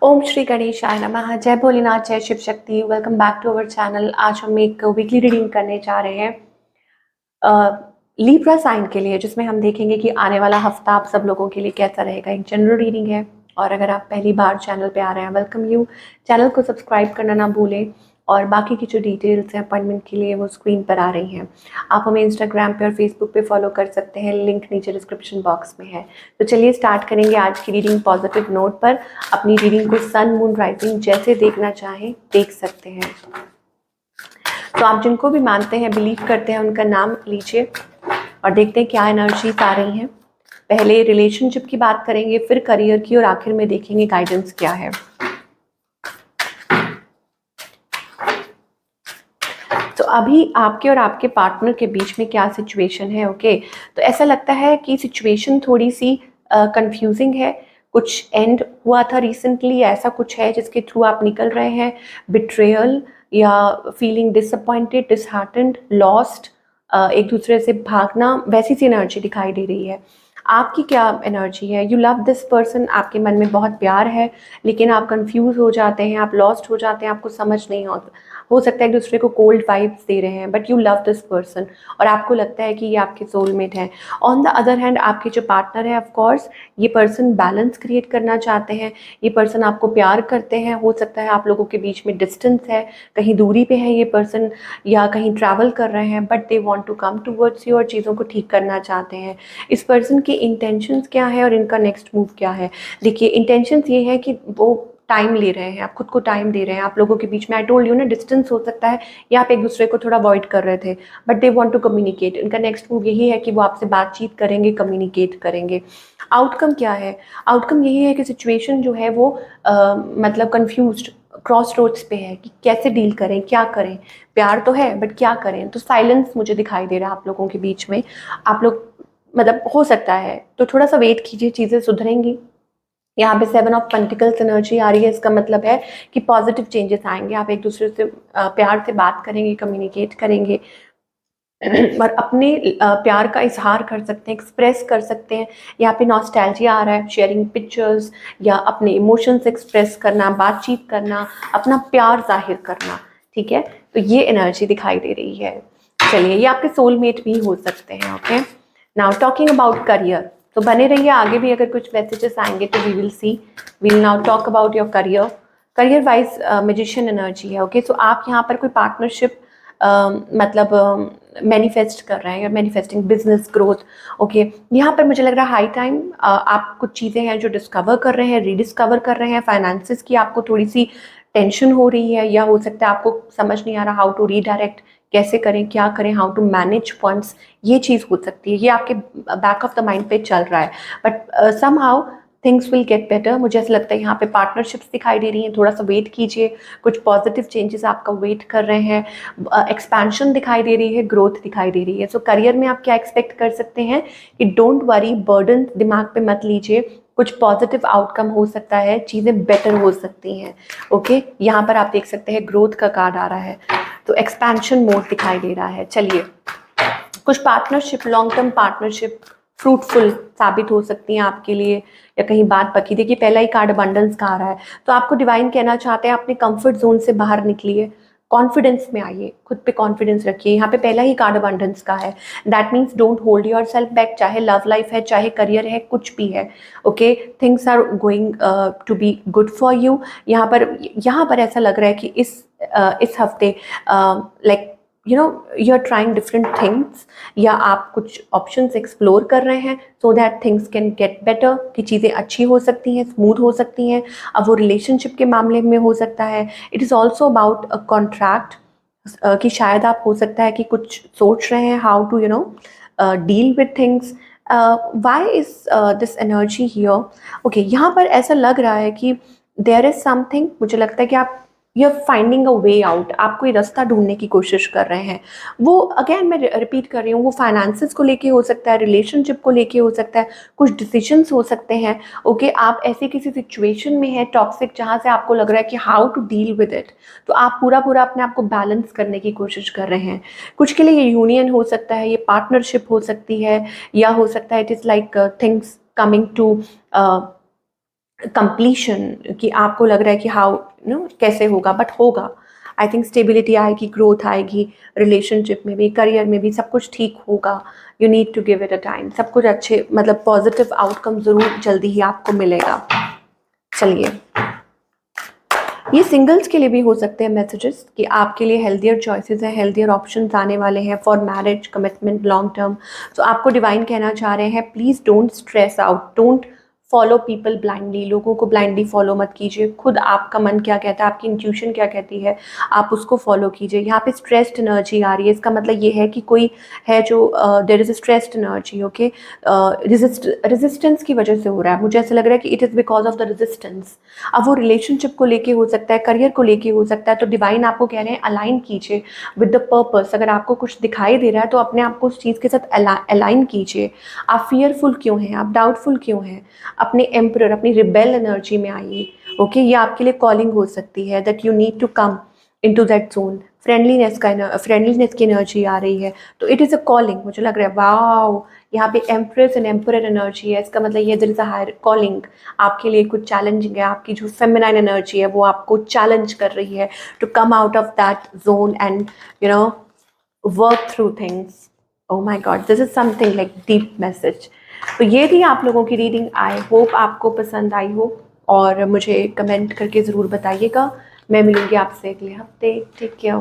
ओम श्री गणेशाय नमः। जय भोलेनाथ, जय Shiv Shakti. Welcome back to our channel. आज हम एक वीकली रीडिंग करने जा रहे हैं लीब्रा साइन के लिए, जिसमें हम देखेंगे कि आने वाला हफ्ता आप सब लोगों के लिए कैसा रहेगा। एक जनरल रीडिंग है और अगर आप पहली बार चैनल पे आ रहे हैं, वेलकम यू। चैनल को सब्सक्राइब करना ना भूलें और बाकी की जो डिटेल्स हैं अपॉइंटमेंट के लिए वो स्क्रीन पर आ रही हैं। आप हमें इंस्टाग्राम पे और फेसबुक पे फॉलो कर सकते हैं, लिंक नीचे डिस्क्रिप्शन बॉक्स में है। तो चलिए स्टार्ट करेंगे आज की रीडिंग पॉजिटिव नोट पर। अपनी रीडिंग को सन मून राइजिंग जैसे देखना चाहें देख सकते हैं। तो आप जिनको भी मानते हैं, बिलीव करते हैं, उनका नाम लीजिए और देखते हैं क्या एनर्जीज आ रही हैं। पहले रिलेशनशिप की बात करेंगे, फिर करियर की और आखिर में देखेंगे गाइडेंस क्या है। तो अभी आपके और आपके पार्टनर के बीच में क्या सिचुएशन है। ओके, तो ऐसा लगता है कि सिचुएशन थोड़ी सी कंफ्यूजिंग है। कुछ एंड हुआ था रिसेंटली, ऐसा कुछ है जिसके थ्रू आप निकल रहे हैं। बिट्रेयल या फीलिंग डिसअपॉइंटेड, डिसहार्टेंड, लॉस्ट, एक दूसरे से भागना, वैसी सी एनर्जी दिखाई दे रही है। आपकी क्या एनर्जी है? यू लव दिस पर्सन, आपके मन में बहुत प्यार है, लेकिन आप कंफ्यूज हो जाते हैं, आप लॉस्ट हो जाते हैं, आपको समझ नहीं हो सकता है एक दूसरे को कोल्ड वाइब्स दे रहे हैं, but you love this person और आपको लगता है कि ये आपके सोलमेट है। ऑन द अदर हैंड आपके जो पार्टनर है, ऑफ कोर्स ये पर्सन बैलेंस क्रिएट करना चाहते हैं, ये पर्सन आपको प्यार करते हैं। हो सकता है आप लोगों के बीच में डिस्टेंस है, कहीं दूरी पे है ये पर्सन या कहीं ट्रैवल कर रहे हैं, but they want to come towards you और चीज़ों को ठीक करना चाहते हैं। इस पर्सन की इंटेंशंस क्या है और इनका नेक्स्ट मूव क्या है? देखिए, इंटेंशंस ये है कि वो टाइम ले रहे हैं, आप खुद को टाइम दे रहे हैं। आप लोगों के बीच में, आई टोल्ड यू ना, डिस्टेंस हो सकता है या आप एक दूसरे को थोड़ा अवॉइड कर रहे थे, but they want to communicate. इनका नेक्स्ट मूव यही है कि वो आपसे बातचीत करेंगे, कम्युनिकेट करेंगे। आउटकम क्या है? आउटकम यही है कि सिचुएशन जो है वो मतलब कंफ्यूज्ड क्रॉस रोड्स पे है कि कैसे डील करें, क्या करें। प्यार तो है बट क्या करें। तो साइलेंस मुझे दिखाई दे रहा है आप लोगों के बीच में। आप लोग मतलब हो सकता है तो थोड़ा सा वेट कीजिए, चीज़ें सुधरेंगी। यहाँ पे 7 ऑफ पेंटिकल्स एनर्जी आ रही है। इसका मतलब है कि पॉजिटिव चेंजेस आएंगे। आप एक दूसरे से प्यार से बात करेंगे, कम्युनिकेट करेंगे और अपने प्यार का इजहार कर सकते हैं, एक्सप्रेस कर सकते हैं। यहाँ पे नॉस्टैल्जिया आ रहा है, शेयरिंग पिक्चर्स या अपने इमोशंस एक्सप्रेस करना, बातचीत करना, अपना प्यार जाहिर करना। ठीक है, तो ये एनर्जी दिखाई दे रही है। चलिए, ये आपके सोलमेट भी हो सकते हैं। Okay, now talking about career. तो बने रहिए, आगे भी अगर कुछ मैसेजेस आएंगे तो we will see. We will now talk about your career. Career wise magician energy है। ओके, सो आप यहाँ पर कोई पार्टनरशिप मतलब मैनिफेस्ट कर रहे हैं या मैनिफेस्टिंग बिजनेस ग्रोथ। ओके, यहाँ पर मुझे लग रहा है हाई टाइम आप कुछ चीज़ें हैं जो डिस्कवर कर रहे हैं, रीडिस्कवर कर रहे हैं। फाइनेंसिस की आपको थोड़ी सी टेंशन हो रही है या हो सकता है आपको समझ नहीं आ रहा हाउ टू रीडायरेक्ट, कैसे करें, क्या करें, हाउ टू मैनेज फंड्स। ये चीज़ हो सकती है, ये आपके बैक ऑफ द माइंड पे चल रहा है, but somehow things will get better. मुझे ऐसा लगता है यहाँ पे पार्टनरशिप्स दिखाई दे रही हैं, थोड़ा सा वेट कीजिए। कुछ पॉजिटिव चेंजेस आपका वेट कर रहे हैं, एक्सपेंशन दिखाई दे रही है, ग्रोथ दिखाई दे रही है। सो करियर में आप क्या एक्सपेक्ट कर सकते हैं कि डोंट वरी, बर्डन दिमाग पे मत लीजिए, कुछ पॉजिटिव आउटकम हो सकता है, चीज़ें बेटर हो सकती हैं। ओके, यहाँ पर आप देख सकते हैं ग्रोथ का कार्ड आ रहा है, तो एक्सपेंशन मोड दिखाई दे रहा है। चलिए, कुछ partnership, long term partnership fruitful साबित हो सकती हैं आपके लिए या कहीं बात पकी। देखिए, पहला ही कार्ड अबंडेंस का आ रहा है, तो आपको डिवाइन कहना चाहते हैं अपने कंफर्ट जोन से बाहर निकलिए, कॉन्फिडेंस में आइए, खुद पे कॉन्फिडेंस रखिए। यहाँ पे पहला ही कार्ड अबंडेंस का है। That means don't hold yourself back, चाहे लव लाइफ है, चाहे करियर है, कुछ भी है। Okay, things are going to be good for you. यहाँ पर ऐसा लग रहा है कि इस हफ्ते like you know you are trying different things, या आप कुछ ऑप्शंस एक्सप्लोर कर रहे हैं so that things can get better, कि चीज़ें अच्छी हो सकती हैं, स्मूथ हो सकती हैं। अब वो रिलेशनशिप के मामले में हो सकता है, it is also about a contract, कि शायद आप हो सकता है कि कुछ सोच रहे हैं how to deal with things. Why is this energy here? Okay, यहाँ पर ऐसा लग रहा है कि देयर इज समथिंग, मुझे लगता है कि आप you are finding a way out, आप कोई रास्ता ढूंढने की कोशिश कर रहे हैं। वो अगेन मैं रिपीट कर रही हूँ, वो फाइनेंसिस को लेके हो सकता है, रिलेशनशिप को लेके हो सकता है, कुछ डिसीजंस हो सकते हैं। ओके, आप ऐसे किसी सिचुएशन में है टॉक्सिक, जहाँ से आपको लग रहा है कि how to deal with it, तो आप पूरा पूरा अपने आप को बैलेंस करने की कोशिश कर रहे हैं। कुछ के लिए ये यूनियन हो सकता है, ये पार्टनरशिप हो सकती है, या हो सकता है it is like things coming to completion कि आपको लग रहा है कि हाउ कैसे होगा, बट होगा। आई थिंक स्टेबिलिटी आएगी, ग्रोथ आएगी, रिलेशनशिप में भी, करियर में भी, सब कुछ ठीक होगा। You need to give it a time. सब कुछ अच्छे, मतलब पॉजिटिव आउटकम ज़रूर जल्दी ही आपको मिलेगा। चलिए, ये सिंगल्स के लिए भी हो सकते हैं मैसेजेस कि आपके लिए हेल्दियर चॉइसेस हैं, हेल्दियर ऑप्शंस आने वाले हैं for marriage, commitment, long term. तो आपको डिवाइन कहना चाह रहे हैं, please don't stress out, don't follow people blindly. लोगों को ब्लाइंडली फॉलो मत कीजिए। खुद आपका मन क्या कहता है, आपकी इंट्यूशन क्या कहती है, आप उसको फॉलो कीजिए। यहाँ पे स्ट्रेस्ड एनर्जी आ रही है, इसका मतलब ये है कि कोई है जो there is a stressed energy, okay. Resistance की वजह से हो रहा है। मुझे ऐसा लग रहा है कि it is because of the resistance. अब वो रिलेशनशिप को लेके हो सकता है, करियर को लेके हो सकता है। तो डिवाइन आपको कह रहे हैं अलाइन कीजिए विद द पर्पस। अगर आपको कुछ दिखाई दे रहा है तो अपने आप को उस चीज़ के साथ अलाइन कीजिए। आप फियरफुल क्यों हैं, आप डाउटफुल क्यों हैं, अपने एम्परर, अपनी रिबेल एनर्जी में आइए, ओके। ये आपके लिए कॉलिंग हो सकती है that you need to come into that zone. Friendliness की एनर्जी आ रही है, तो इट इज़ अ कॉलिंग। मुझे लग रहा है वाओ, यहाँ पे एम्प्रेस एंड एम्परर एनर्जी है। इसका मतलब ये there is a higher calling आपके लिए, कुछ चैलेंजिंग है। आपकी जो फेमिनाइन एनर्जी है वो आपको चैलेंज कर रही है to come out of that zone and you know work through things. Oh my god, this is something like deep message. तो ये थी आप लोगों की रीडिंग। आई होप आपको पसंद आई हो, और मुझे कमेंट करके ज़रूर बताइएगा। मैं मिलूंगी आपसे अगले हफ्ते। Take care.